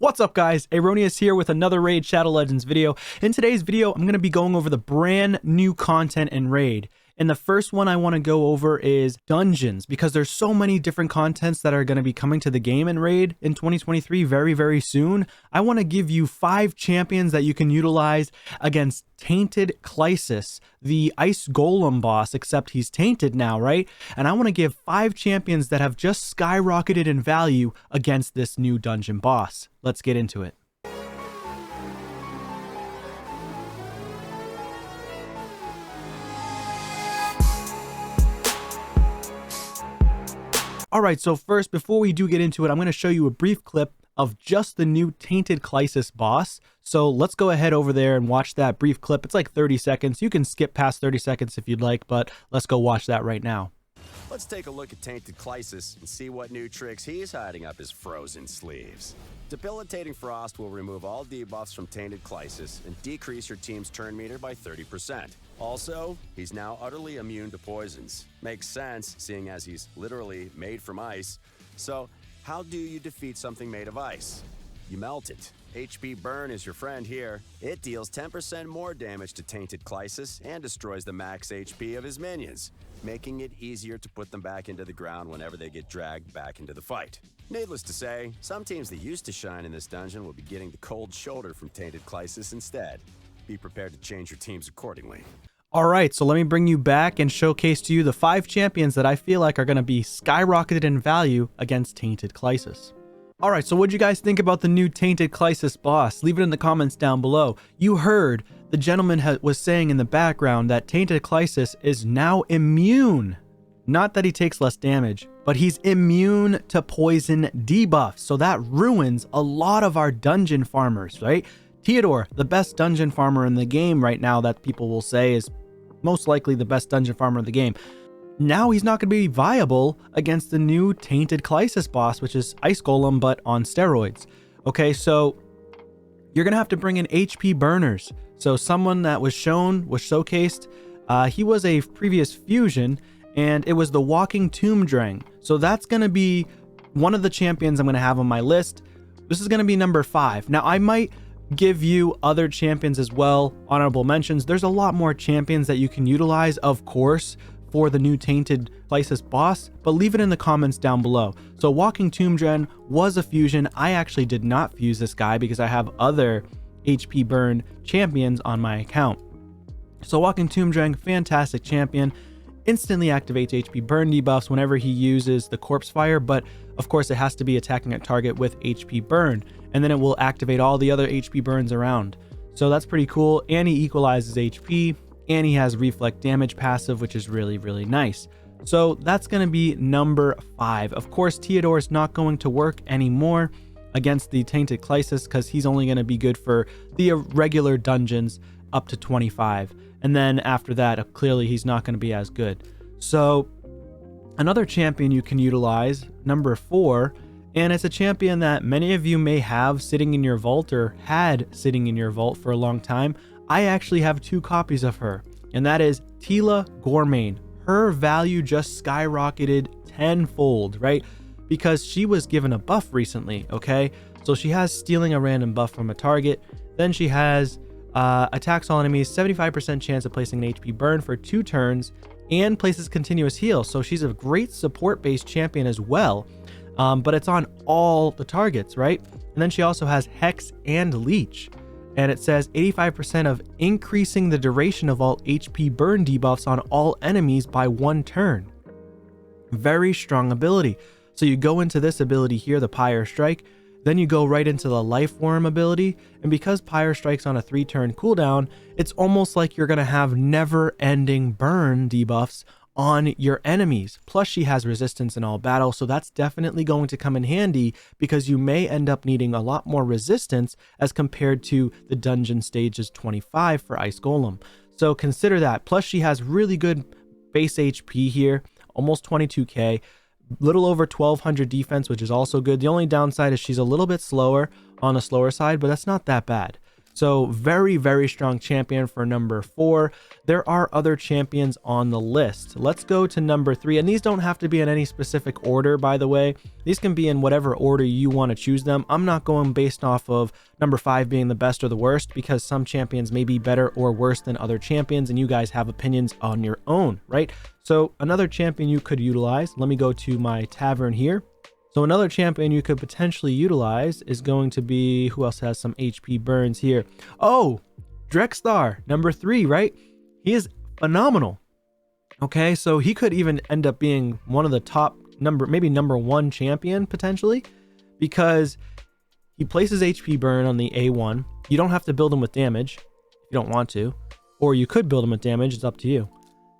What's up guys, Aroneous here with another Raid Shadow Legends video. In today's video, I'm going to be going over the brand new content in Raid. And the first one I want to go over is dungeons, because there's so many different contents that are going to be coming to the game in Raid in 2023 very soon. I want to give you 5 champions that you can utilize against Tainted Klyssus, the Ice Golem boss, except he's tainted now, right? And I want to give 5 champions that have just skyrocketed in value against this new dungeon boss. Let's get into it. Alright, so first, before we do get into it, I'm going to show you a brief clip of just the new Tainted Klyssus boss. So let's go ahead over there and watch that brief clip. It's like 30 seconds. You can skip past 30 seconds if you'd like, but let's go watch that right now. Let's take a look at Tainted Klyssus and see what new tricks he's hiding up his frozen sleeves. Debilitating Frost will remove all debuffs from Tainted Klyssus and decrease your team's turn meter by 30%. Also, he's now utterly immune to poisons. Makes sense, seeing as he's literally made from ice. So, how do you defeat something made of ice? You melt it. HP Burn is your friend here. It deals 10% more damage to Tainted Klyssus and destroys the max HP of his minions, making it easier to put them back into the ground whenever they get dragged back into the fight. Needless to say, some teams that used to shine in this dungeon will be getting the cold shoulder from Tainted Klyssus instead. Be prepared to change your teams accordingly. Alright, so let me bring you back and showcase to you the 5 champions that I feel like are going to be skyrocketed in value against Tainted Klyssus. Alright, so what do you guys think about the new Tainted Klyssus boss? Leave it in the comments down below. You heard the gentleman was saying in the background that Tainted Klyssus is now immune. Not that he takes less damage, but he's immune to poison debuffs. So that ruins a lot of our dungeon farmers, right? Theodore, the best dungeon farmer in the game right now that people will say is most likely the best dungeon farmer in the game. Now he's not going to be viable against the new Tainted Klyssus boss, which is Ice Golem, but on steroids. Okay, so you're going to have to bring in HP burners. So someone that was showcased, he was a previous fusion, and it was the Walking Tomb Drang. So that's going to be one of the champions I'm going to have on my list. This is going to be number 5. Now, I might give you other champions as well, honorable mentions. There's a lot more champions that you can utilize, of course, for the new Tainted Klyssus boss, but leave it in the comments down below. So Walking Tomb Drang was a fusion. I actually did not fuse this guy because I have other HP burn champions on my account. So Walking Tomb Drang, fantastic champion. Instantly activates HP burn debuffs whenever he uses the corpse fire, but of course it has to be attacking a target with HP burn, and then it will activate all the other HP burns around. So that's pretty cool, and he equalizes HP, and he has reflect damage passive, which is really nice. So that's going to be number 5. Of course, Theodore is not going to work anymore against the Tainted Klyssus because he's only going to be good for the regular dungeons up to 25. And then after that, clearly he's not going to be as good. So another champion you can utilize, number 4, and it's a champion that many of you may have sitting in your vault or had sitting in your vault for a long time. I actually have 2 copies of her, and that is Tila Gormain. Her value just skyrocketed tenfold, right? Because she was given a buff recently, okay? So she has stealing a random buff from a target. Then she has attacks all enemies, 75% chance of placing an HP burn for 2 turns, and places continuous heal. So she's a great support-based champion as well, but it's on all the targets, right? And then she also has Hex and Leech. And it says 85% of increasing the duration of all HP burn debuffs on all enemies by 1 turn. Very strong ability. So you go into this ability here, the Pyre Strike, then you go right into the Life Worm ability, and because Pyre Strike's on a 3-turn cooldown, it's almost like you're going to have never-ending burn debuffs on your enemies. Plus she has resistance in all battle, so that's definitely going to come in handy because you may end up needing a lot more resistance as compared to the dungeon stages 25 for Ice Golem. So consider that. Plus she has really good base HP here, almost 22k, little over 1200 defense, which is also good. The only downside is she's a little bit slower on the slower side, but that's not that bad. So very, very strong champion for number 4. There are other champions on the list. Let's go to number 3. And these don't have to be in any specific order, by the way. These can be in whatever order you want to choose them. I'm not going based off of number 5 being the best or the worst, because some champions may be better or worse than other champions, and you guys have opinions on your own, right? So another champion you could utilize, let me go to my tavern here. So another champion you could potentially utilize is going to be, who else has some HP burns here? Oh, Drexthar, number 3, right? He is phenomenal. Okay, so he could even end up being one of the top maybe number 1 champion potentially, because he places HP burn on the A1. You don't have to build him with damage if you don't want to, or you could build him with damage, it's up to you.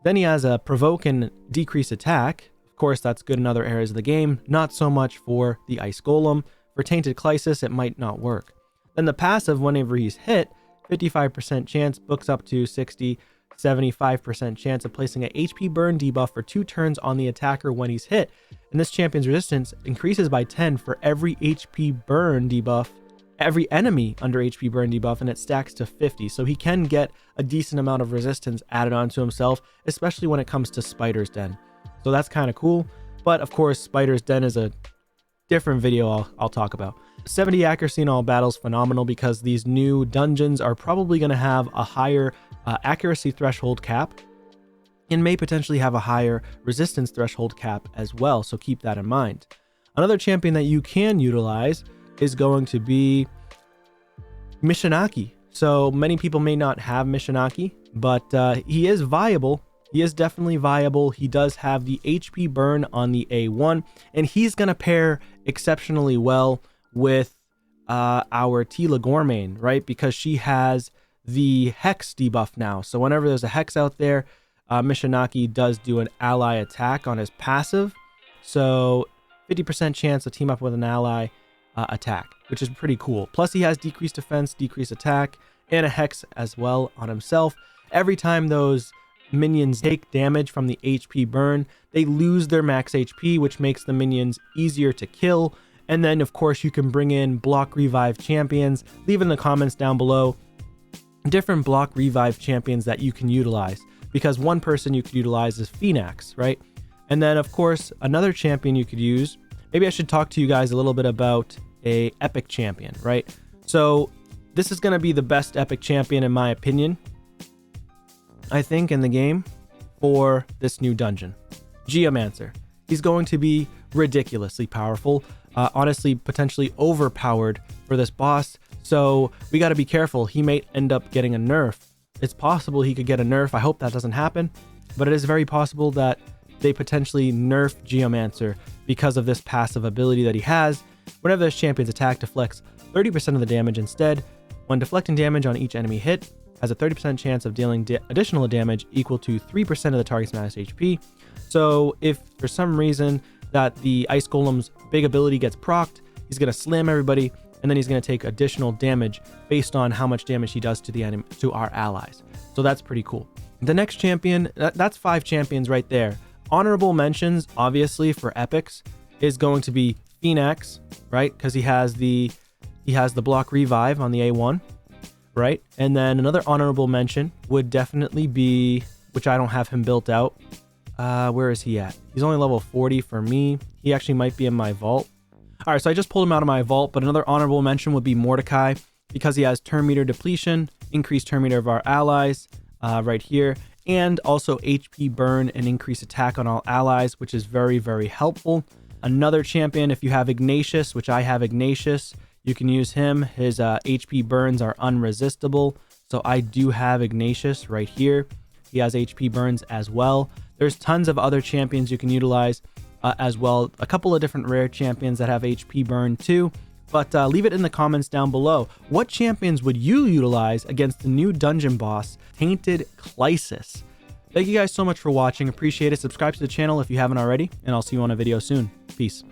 Then he has a provoke and decrease attack. Of course, that's good in other areas of the game, not so much for the Ice Golem. For Tainted Klyssus, it might not work. Then the passive, whenever he's hit, 55% chance, books up to 60, 75% chance of placing an HP burn debuff for 2 turns on the attacker when he's hit. And this champion's resistance increases by 10 for every HP burn debuff, every enemy under HP burn debuff, and it stacks to 50. So he can get a decent amount of resistance added onto himself, especially when it comes to Spider's Den. So that's kind of cool. But of course, Spider's Den is a different video I'll talk about. 70 accuracy in all battles, phenomenal, because these new dungeons are probably going to have a higher accuracy threshold cap and may potentially have a higher resistance threshold cap as well. So keep that in mind. Another champion that you can utilize is going to be Mishinaki. So many people may not have Mishinaki, but he is viable. He is definitely viable. He does have the HP burn on the A1, and he's going to pair exceptionally well with our Tila Gormain, right? Because she has the Hex debuff now. So whenever there's a Hex out there, Mishinaki does do an ally attack on his passive. So 50% chance to team up with an ally attack, which is pretty cool. Plus he has decreased defense, decreased attack, and a Hex as well on himself. Every time those minions take damage from the HP burn, they lose their max HP, which makes the minions easier to kill. And then of course you can bring in block revive champions. Leave in the comments down below different block revive champions that you can utilize, because one person you could utilize is Phoenix, right? And then of course another champion you could use, maybe I should talk to you guys a little bit about a epic champion, right? So this is going to be the best epic champion in my opinion, I think, in the game for this new dungeon. Geomancer. He's going to be ridiculously powerful, honestly potentially overpowered for this boss, so we got to be careful. He may end up getting a nerf. It's possible he could get a nerf. I hope that doesn't happen, but it is very possible that they potentially nerf Geomancer because of this passive ability that he has. Whenever this champion's attack deflects 30% of the damage instead, when deflecting damage on each enemy hit, has a 30% chance of dealing additional damage equal to 3% of the target's max HP. So if for some reason that the Ice Golem's big ability gets procced, he's going to slam everybody, and then he's going to take additional damage based on how much damage he does to our allies. So that's pretty cool. The next champion, that's 5 champions right there. Honorable mentions, obviously, for epics is going to be Phoenix, right? Because he has the block revive on the A1. Right? And then another honorable mention would definitely be, which I don't have him built out. Where is he at? He's only level 40 for me. He actually might be in my vault. All right, so I just pulled him out of my vault, but another honorable mention would be Mordecai, because he has turn meter depletion, increased turn meter of our allies right here, and also HP burn and increased attack on all allies, which is very, very helpful. Another champion, if you have Ignatius, which I have Ignatius, you can use him. His HP burns are unresistible. So I do have Ignatius right here. He has HP burns as well. There's tons of other champions you can utilize as well. A couple of different rare champions that have HP burn too. But leave it in the comments down below. What champions would you utilize against the new dungeon boss, Tainted Klyssus? Thank you guys so much for watching. Appreciate it. Subscribe to the channel if you haven't already, and I'll see you on a video soon. Peace.